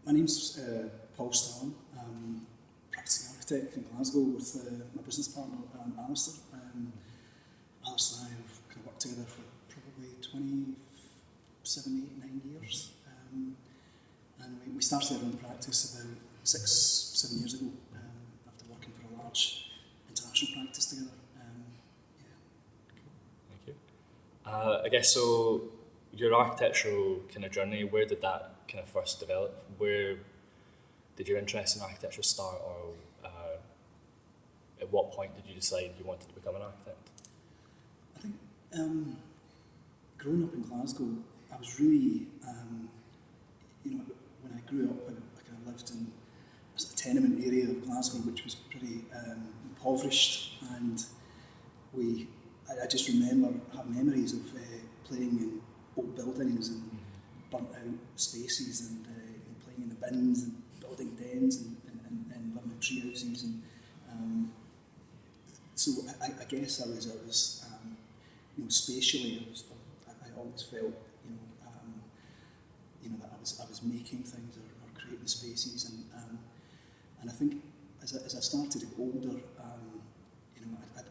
My name's Paul Stallan. I'm a practicing architect in Glasgow with my business partner, Alistair. Alistair and I have kind of worked together for probably 27, 8, 9 years. And we started our own practice about 6, 7 years ago after working for a large international practice together. Thank you. I guess so. Your architectural kind of journey, where did that kind of first develop? Where did your interest in architecture start, or at what point did you decide you wanted to become an architect? I think growing up in Glasgow, I was really, when I grew up, I kind of lived in a sort of tenement area of Glasgow, which was pretty impoverished, and I just have memories of playing in old buildings and burnt out spaces and playing in the bins and building dens and living in tree houses, and so I guess I was spatially I always felt that I was making things or creating spaces, and I think as I started to get older, I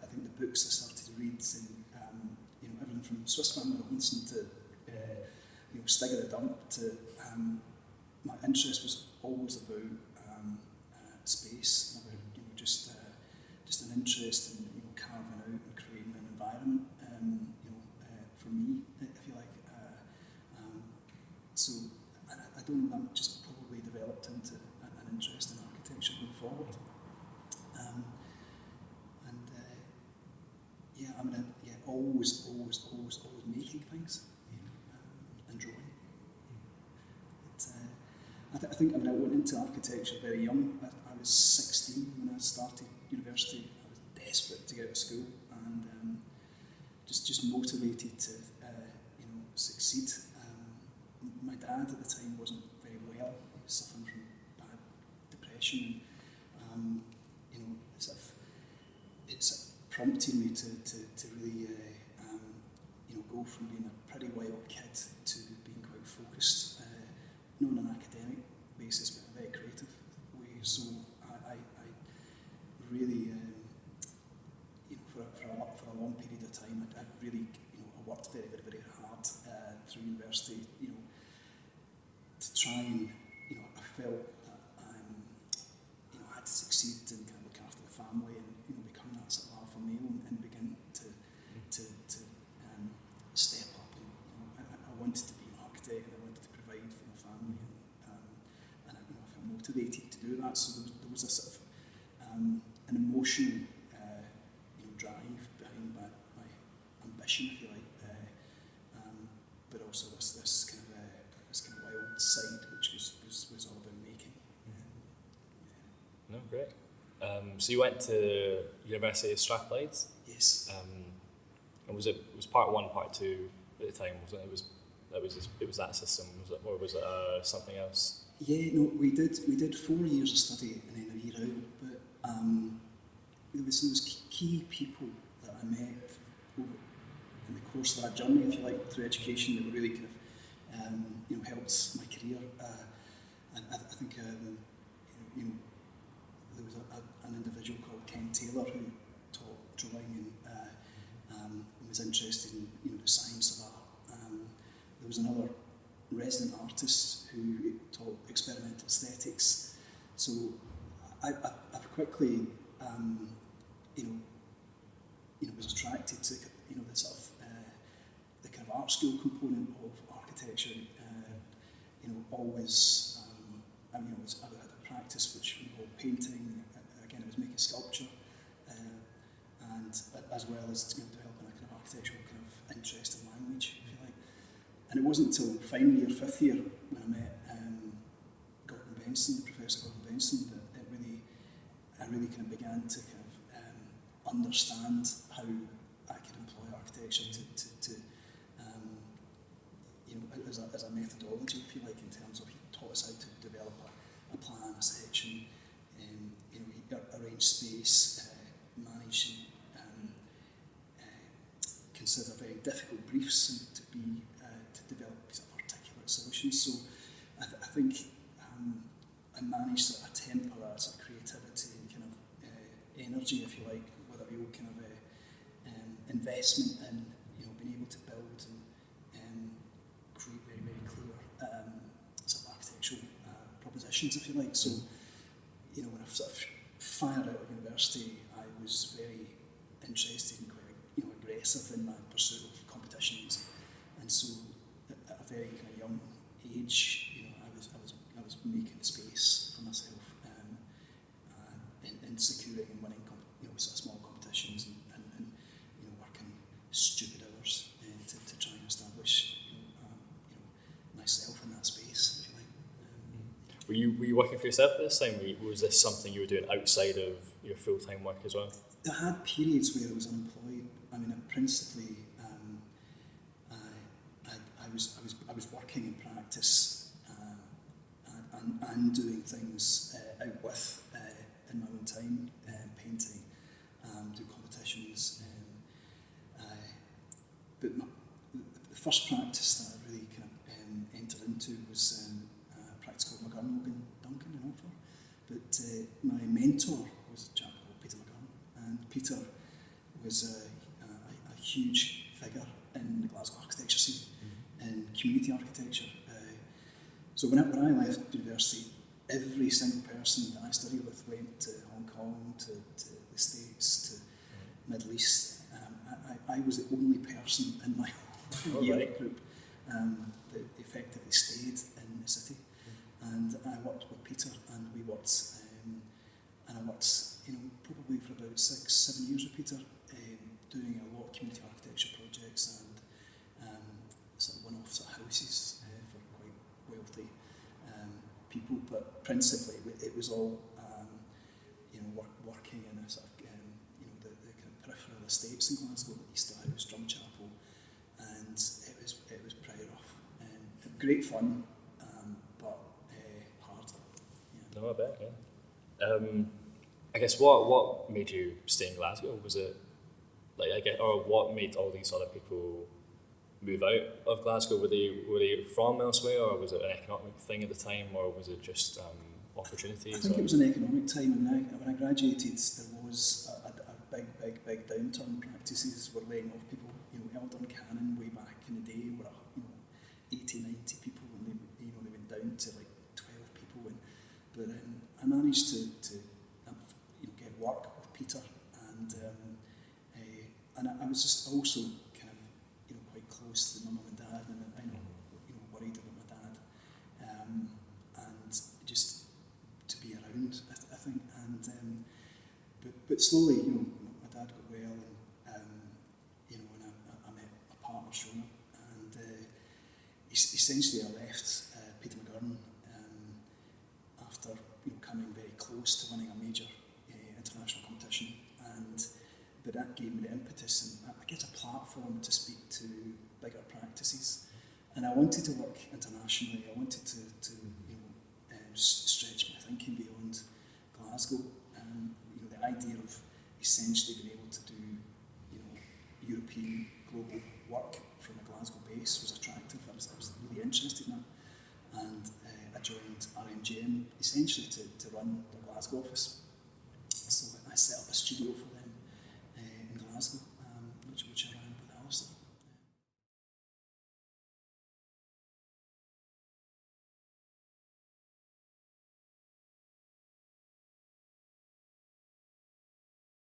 think the books I started to read, and everything from Swiss Family Robinson to Stig of the Dump to my interest was always about space, about just an interest in carving out and creating an environment for me, if you like. So I don't know, that just probably developed into an interest in architecture going forward. Always making things, and drawing. I think I went into architecture very young. I was 16 when I started university. I was desperate to get out of school and just motivated to succeed. My dad at the time wasn't very well. He was suffering from bad depression, and it's prompted me to really go from being a pretty wild kid to being quite focused, not on an academic basis, but in a very creative way. So I really, for a long period of time, I really, I worked very, very, very hard through university, to try and, I felt that I had to succeed and kind of look after the family and become that sort of alpha male and begin to step up. And I wanted to be an architect and I wanted to provide for my family, and I felt motivated to do that. So there was a sort of an emotional drive behind my ambition, if you like, but also this kind of wild side, which was all about making. No, great. So you went to University of Strathclyde? Yes. And was part 1, part 2 at the time? Wasn't it? It was that system, was it, or was it something else? Yeah, no, we did 4 years of study and then a year out, but there was those key people that I met in the course of that journey, if you like, through education, that really kind of helped my career. I think there was an individual called Ken Taylor who taught drawing and was interested in the science of art. There was another resident artist who taught experimental aesthetics. So I've quickly was attracted to the sort of the kind of art school component of architecture. Always I had a practice which involved painting. Again, I was making sculpture, and as well as developing a kind of architectural kind of interest in language, if you like. And it wasn't until final year, 5th year, when I met Gordon Benson, Professor Gordon Benson, that I really kind of began to kind of understand how I could employ architecture to as a methodology, if you like, in terms of he taught us how to develop a plan, a section, arrange space, manage, consider very difficult briefs and to develop sort of articulate solutions. So I think I managed to temper that sort of creativity and kind of energy, if you like, with a real kind of investment in being able to build and create very, very clear sort of architectural propositions, if you like. So, when I sort of fired out of university, I was very interested and quite aggressive in my pursuit of competitions, and so at a very kind of young age, I was making space for myself in securing and winning sort of small competitions and working stupid hours to try and establish myself in that space, if you like. Were you working for yourself at this time? Was this something you were doing outside of your full-time work as well? I had periods where I was unemployed. I mean, principally, I was working in practice and doing things out with in my own time, painting, do competitions. But the first practice that I really kind of entered into was a practice called McCallum Duncan in Oxford. But my mentor was a chap called Peter McCallum, and Peter was a huge figure in the Glasgow architecture scene, in community architecture. So when I left university, every single person that I studied with went to Hong Kong, to the States, to Middle East. I was the only person in my whole year group that effectively stayed in the city. And I worked with Peter, and we worked, and I worked, probably for about 6-7 years with Peter, doing a lot of community architecture projects and sort of one-off sort of houses for quite wealthy people, but principally it was all working in a sort of the kind of peripheral estates in Glasgow, like Easter House, Drumchapel, and it was pretty rough and great fun, but hard. Yeah. No, I bet. Yeah. I guess what made you stay in Glasgow? Was it or what made all these other people move out of Glasgow? Were they from elsewhere, or was it an economic thing at the time, or was it just opportunities? I think it was an economic time, and when I graduated, there was a big downturn. Practices were laying off people. Eldon Cannon way back in the day were 80, 90 people, and they went down to like 12 people. But I managed to get work with Peter, and I was just also kind of quite close to my mum and dad, and I know worried about my dad, and just to be around, I think, and but slowly, my dad got well, and and I met a partner, Shona, and essentially I left Peter McCallum after coming very close to winning a major international competition, but that gave me the impetus and I guess a platform to speak to bigger practices, and I wanted to work internationally. I wanted to stretch my thinking beyond Glasgow. The idea of essentially being able to do European global work from a Glasgow base was attractive. I was really interested in that, and I joined RMGM essentially to run the Glasgow office. So I set up a studio for them in Glasgow.